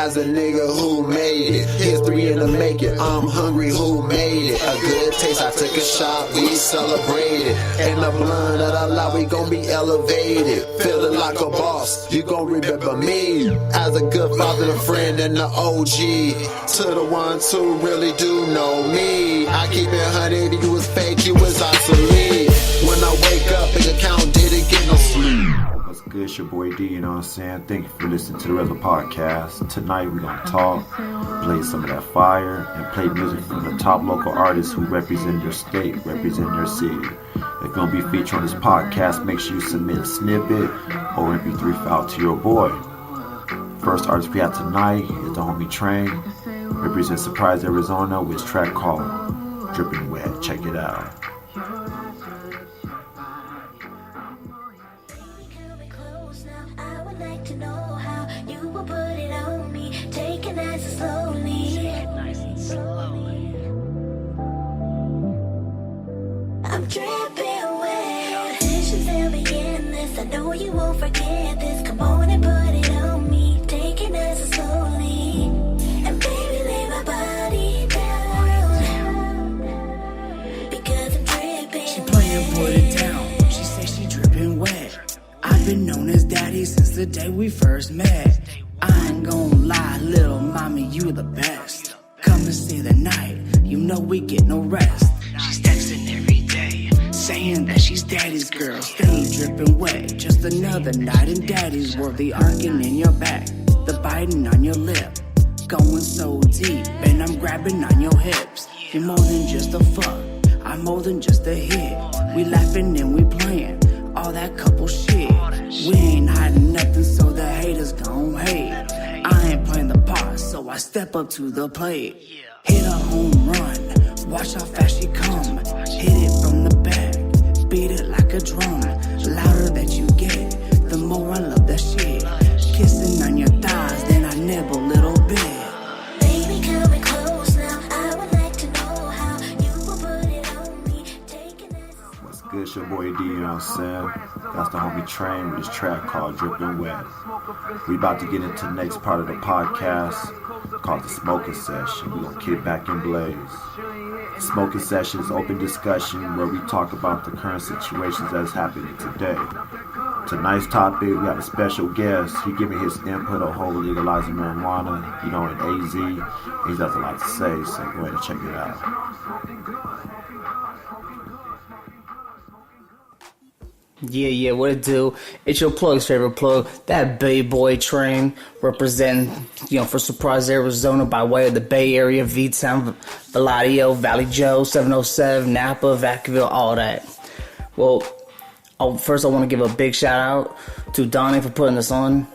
as a nigga who made it. History in the making, I'm hungry, who made it? A good taste, I took a shot, we celebrated. And the blunt of the lie, we gon' be elevated. Feeling like a boss, you gon' remember me as a good father, a friend, and the OG. To the ones who really do know me, I keep it 100, you was fake, you was obsolete. When I wake up, bank account didn't get no sleep. What's good, it's your boy D, you know what I'm saying? Thank you for listening to the Rezo podcast. Tonight we're gonna talk, play some of that fire, and play music from the top local artists who represent their state, represent their city. If you're gonna be featured on this podcast, make sure you submit a snippet or MP3 file to your boy. First artist we have tonight is the homie Train, represents Surprise, Arizona, with his track called Drippin' Wet. Check it out. I'm dripping wet. Decisions will begin this. I know you won't forget this. Come on and put it on me. Take it nice and slowly. And baby, lay my body down. Because I'm dripping She playing put it down. She say she dripping wet. I've been known as daddy since the day we first met. I ain't gon' lie, little mommy, you the best. Come and stay the night. You know we get no rest. She's texting every day, saying that she's daddy's girl. Stay dripping wet, just another night in daddy's world. The arcing in your back, the biting on your lip, going so deep, and I'm grabbing on your hips. You're more than just a fuck, I'm more than just a hit. We laughing and we playing, all that couple shit. We ain't hiding nothing, so the haters gon' hate. I ain't playing the part, so I step up to the plate. Hit a home run, watch how fast she come. Hit it from the back, beat it like a drum. Louder that you get, the more I love that shit. Kissing on your thighs, then I nibble a little bit. baby, coming close now. I would like to know how you will put it on me. Take it nice. What's good, it's your boy D, you know what I'm saying? That's the homie Train with his track called Drippin' Wet. We about to get into the next part of the podcast called the smoking session. We gonna kick back and blaze. The smoking session is open discussion where we talk about the current situations that's happening today. Tonight's topic, we have a special guest. He gave me his input on whole legalizing marijuana, you know, in AZ. He has a lot to say, so go ahead and check it out. Yeah, what it do? It's your plug's favorite plug, that Bay Boy Train, representing, for Surprise, Arizona, by way of the Bay Area, V-Town, Valadio, Valley Joe, 707, Napa, Vacaville, all that. Well, first I want to give a big shout out to Donnie for putting this on,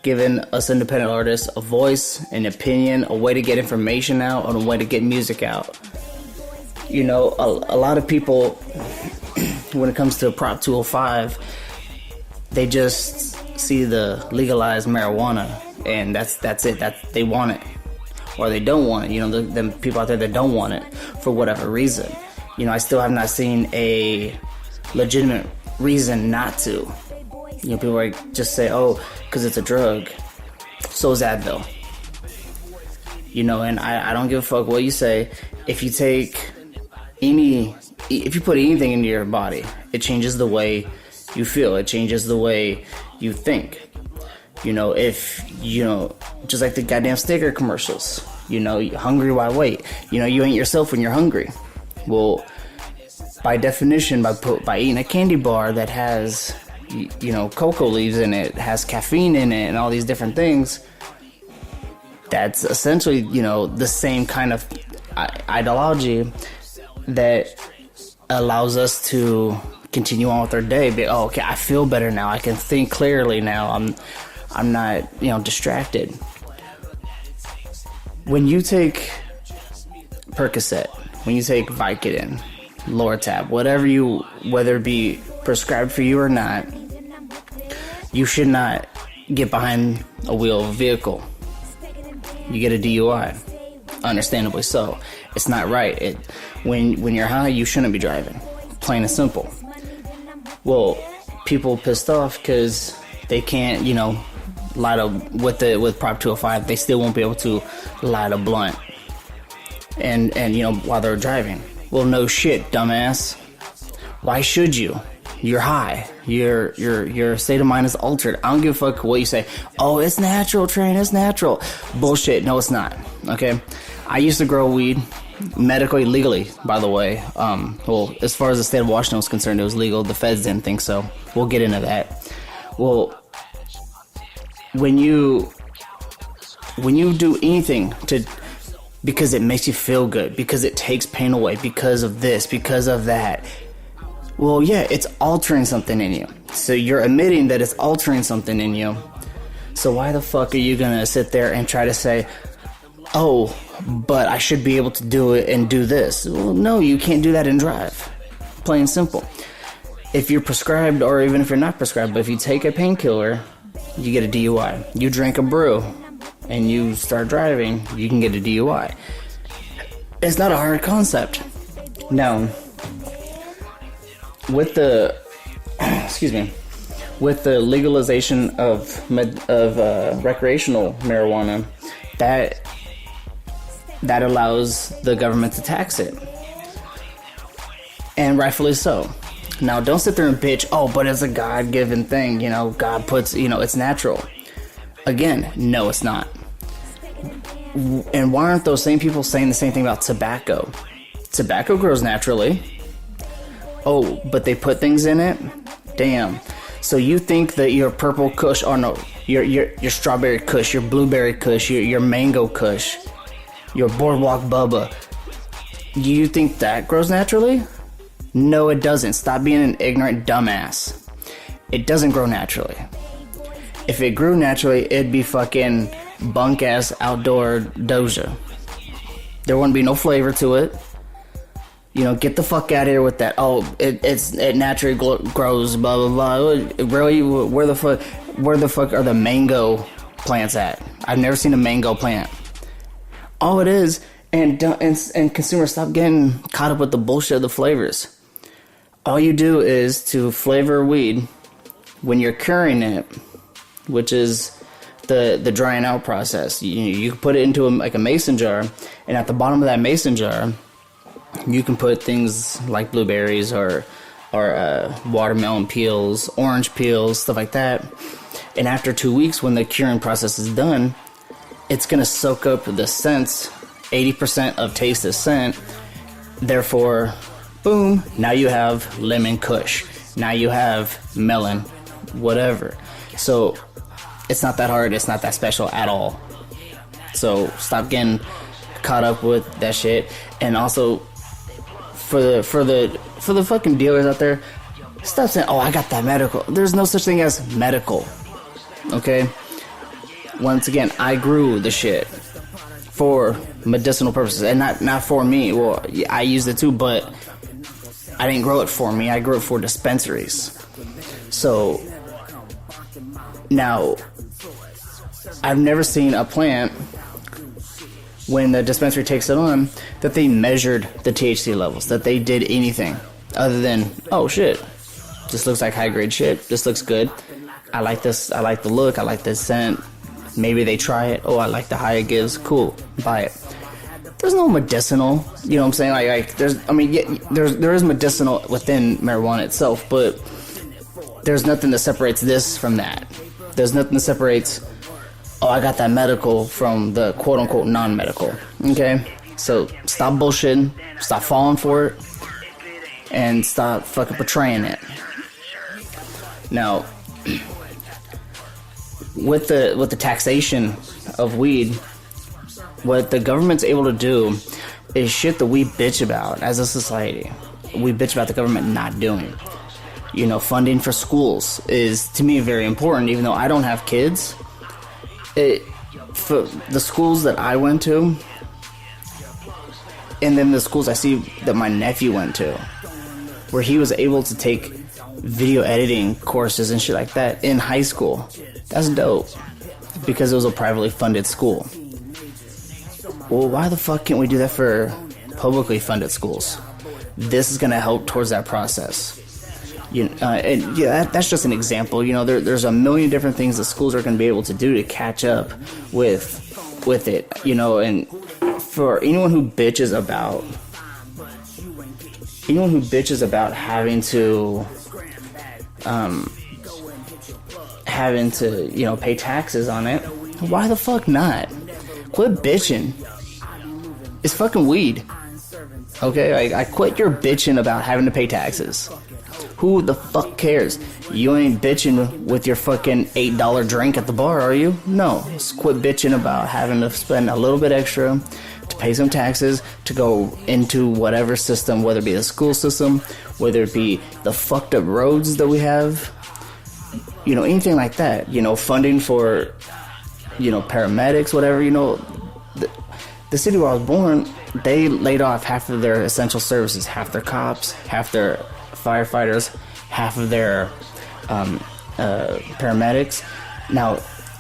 giving us independent artists a voice, an opinion, a way to get information out, and a way to get music out. A lot of people, when it comes to Prop 205, they just see the legalized marijuana, and that's it. That they want it, or they don't want it. The people out there that don't want it for whatever reason. I still have not seen a legitimate reason not to. People just say, "Oh, because it's a drug." So is Advil. And I don't give a fuck what you say. If you put anything into your body, it changes the way you feel. It changes the way you think. Just like the goddamn sticker commercials. You're hungry, why wait? You ain't yourself when you're hungry. Well, by definition, by eating a candy bar that has, cocoa leaves in it, has caffeine in it, and all these different things, that's essentially, the same kind of ideology that allows us to continue on with our day. Okay, I feel better now. I can think clearly now. I'm not, distracted. When you take Percocet, when you take Vicodin, Lortab, whether it be prescribed for you or not, you should not get behind a wheel of a vehicle. You get a DUI, understandably so. It's not right. When you're high, you shouldn't be driving. Plain and simple. Well, people pissed off because they can't, with Prop 205, they still won't be able to light a blunt and while they're driving. Well, no shit, dumbass. Why should you? You're high. Your state of mind is altered. I don't give a fuck what you say. Oh, it's natural, Train. It's natural. Bullshit. No, it's not. Okay. I used to grow weed medically, legally, by the way. Well, as far as the state of Washington was concerned, it was legal. The feds didn't think so. We'll get into that. Well, when you do anything because it makes you feel good, because it takes pain away, because of this, because of that, well, yeah, it's altering something in you. So you're admitting that it's altering something in you. So why the fuck are you gonna sit there and try to say, oh, but I should be able to do it and do this? Well, no, you can't do that and drive. Plain and simple. If you're prescribed, or even if you're not prescribed, but if you take a painkiller, you get a DUI. You drink a brew and you start driving, you can get a DUI. It's not a hard concept. Now, with the with the legalization of recreational marijuana, that allows the government to tax it, and rightfully so. Now, don't sit there and bitch, oh, but it's a God-given thing, God puts, it's natural. Again, no, it's not. And why aren't those same people saying the same thing about tobacco? Tobacco grows naturally. Oh, but they put things in it? Damn. So you think that your purple kush, or no, your strawberry kush, your blueberry kush, your mango kush, your boardwalk bubba, you think that grows naturally? No, it doesn't. Stop being an ignorant dumbass. It doesn't grow naturally. If it grew naturally, it'd be fucking bunk-ass outdoor doja. There wouldn't be no flavor to it. Get the fuck out of here with that. Oh, it naturally grows, blah, blah, blah. Really? Where the fuck are the mango plants at? I've never seen a mango plant. All it is, and consumers, stop getting caught up with the bullshit of the flavors. All you do is to flavor weed when you're curing it, which is the drying out process. You put it into a mason jar, and at the bottom of that mason jar, you can put things like blueberries or watermelon peels, orange peels, stuff like that. And after 2 weeks, when the curing process is done, it's going to soak up the scents. 80% of taste is scent. Therefore, boom, now you have lemon kush. Now you have melon, whatever. So it's not that hard. It's not that special at all. So stop getting caught up with that shit. And also, for the fucking dealers out there, stop saying, oh, I got that medical. There's no such thing as medical. Okay? Once again, I grew the shit for medicinal purposes, and not for me. Well, I used it too, but I didn't grow it for me. I grew it for dispensaries. So now, I've never seen a plant, when the dispensary takes it on, that they measured the THC levels, that they did anything other than, oh shit, this looks like high grade shit, this looks good, I like this, I like the look, I like this scent. Maybe they try it, oh, I like the high it gives, cool, buy it. There's no medicinal, you know what I'm saying? Like there is medicinal within marijuana itself, but there's nothing that separates this from that. There's nothing that separates, oh, I got that medical from the quote-unquote non-medical. Okay? So stop bullshitting, stop falling for it, and stop fucking portraying it. Now, with the taxation of weed, what the government's able to do is shit that we bitch about as a society. We bitch about the government not doing. Funding for schools is, to me, very important, even though I don't have kids. For the schools that I went to, and then the schools I see that my nephew went to, where he was able to take video editing courses and shit like that in high school. That's dope, because it was a privately funded school. Well, why the fuck can't we do that for publicly funded schools? This is going to help towards that process. And yeah, that's just an example. There's a million different things that schools are going to be able to do to catch up with it. And for anyone who bitches about having to pay taxes on it, why the fuck not? Quit bitching. It's fucking weed. Okay, I quit your bitching about having to pay taxes. Who the fuck cares? You ain't bitching with your fucking $8 drink at the bar, are you? No. Just quit bitching about having to spend a little bit extra to pay some taxes to go into whatever system, whether it be the school system, whether it be the fucked up roads that we have, anything like that. Funding for, paramedics, whatever. The city where I was born, they laid off half of their essential services, half their cops, half their firefighters, half of their paramedics. Now,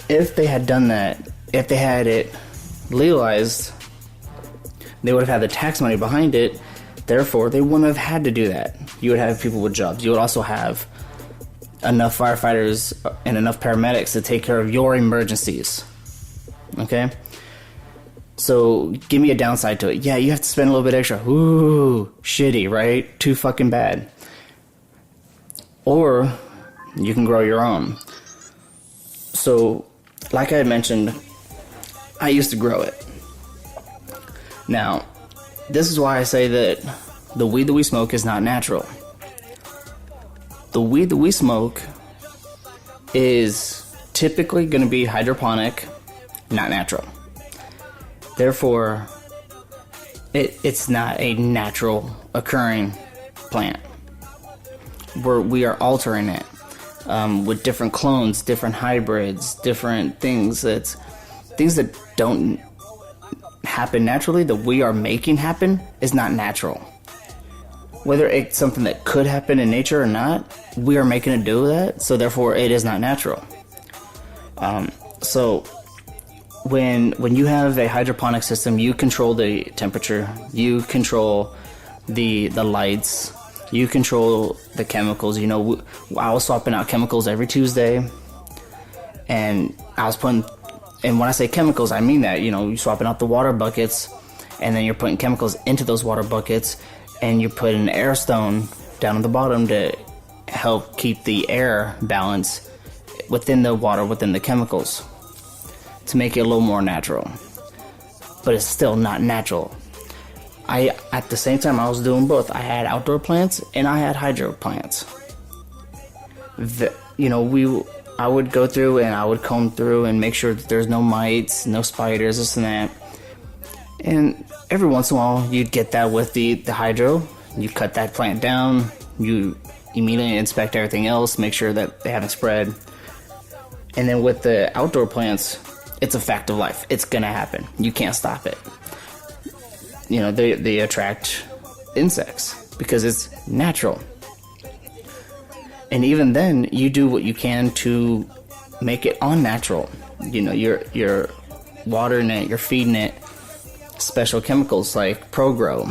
if they had done that, if they had it legalized, they would have had the tax money behind it. Therefore, they wouldn't have had to do that. You would have people with jobs. You would also have enough firefighters and enough paramedics to take care of your emergencies. Okay? So, give me a downside to it. Yeah, you have to spend a little bit extra. Ooh, shitty, right? Too fucking bad. Or, you can grow your own. So, like I had mentioned, I used to grow it. Now, this is why I say that the weed that we smoke is not natural. The weed that we smoke is typically going to be hydroponic, not natural. Therefore, it's not a natural occurring plant. We are altering it with different clones, different hybrids, different things. Things that don't happen naturally, that we are making happen, is not natural. Whether it's something that could happen in nature or not, we are making it do that, so therefore it is not natural. So when you have a hydroponic system, you control the temperature, you control the lights, you control the chemicals. I was swapping out chemicals every Tuesday, and I was putting, and when I say chemicals, I mean that, you're swapping out the water buckets, and then you're putting chemicals into those water buckets, and you put an air stone down at the bottom to help keep the air balance within the water, within the chemicals, to make it a little more natural. But it's still not natural. At the same time, I was doing both. I had outdoor plants and I had hydro plants. I would go through and I would comb through and make sure that there's no mites, no spiders, this and that. And every once in a while, you'd get that with the hydro. You cut that plant down. You immediately inspect everything else, make sure that they haven't spread. And then with the outdoor plants, it's a fact of life. It's gonna happen. You can't stop it. They attract insects because it's natural. And even then, you do what you can to make it unnatural. You're watering it, you're feeding it special chemicals like Pro-Grow,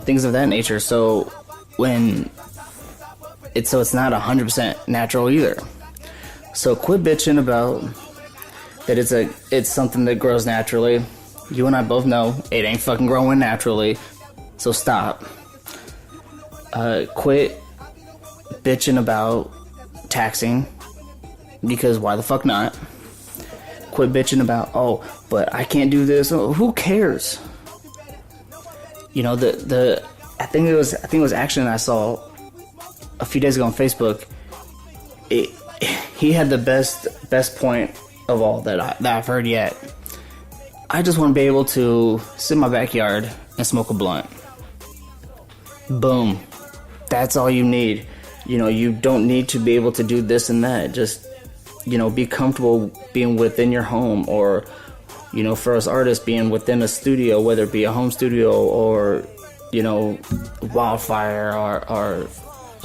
things of that nature. So it's not 100% natural either. So quit bitching about that. It's something that grows naturally. You and I both know it ain't fucking growing naturally. So stop. Quit bitching about taxing, because why the fuck not? Quit bitching about, but I can't do this. Who cares? I think it was action I saw a few days ago on Facebook. He had the best point of all that I've heard yet. I just want to be able to sit in my backyard and smoke a blunt. Boom. That's all you need. You don't need to be able to do this and that. Just, be comfortable being within your home, or, for us artists, being within a studio, whether it be a home studio or, Wildfire or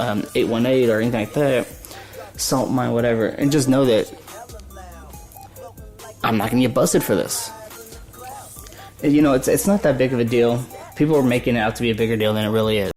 818 or anything like that, Salt Mine, whatever. And just know that I'm not going to get busted for this. And, it's not that big of a deal. People are making it out to be a bigger deal than it really is.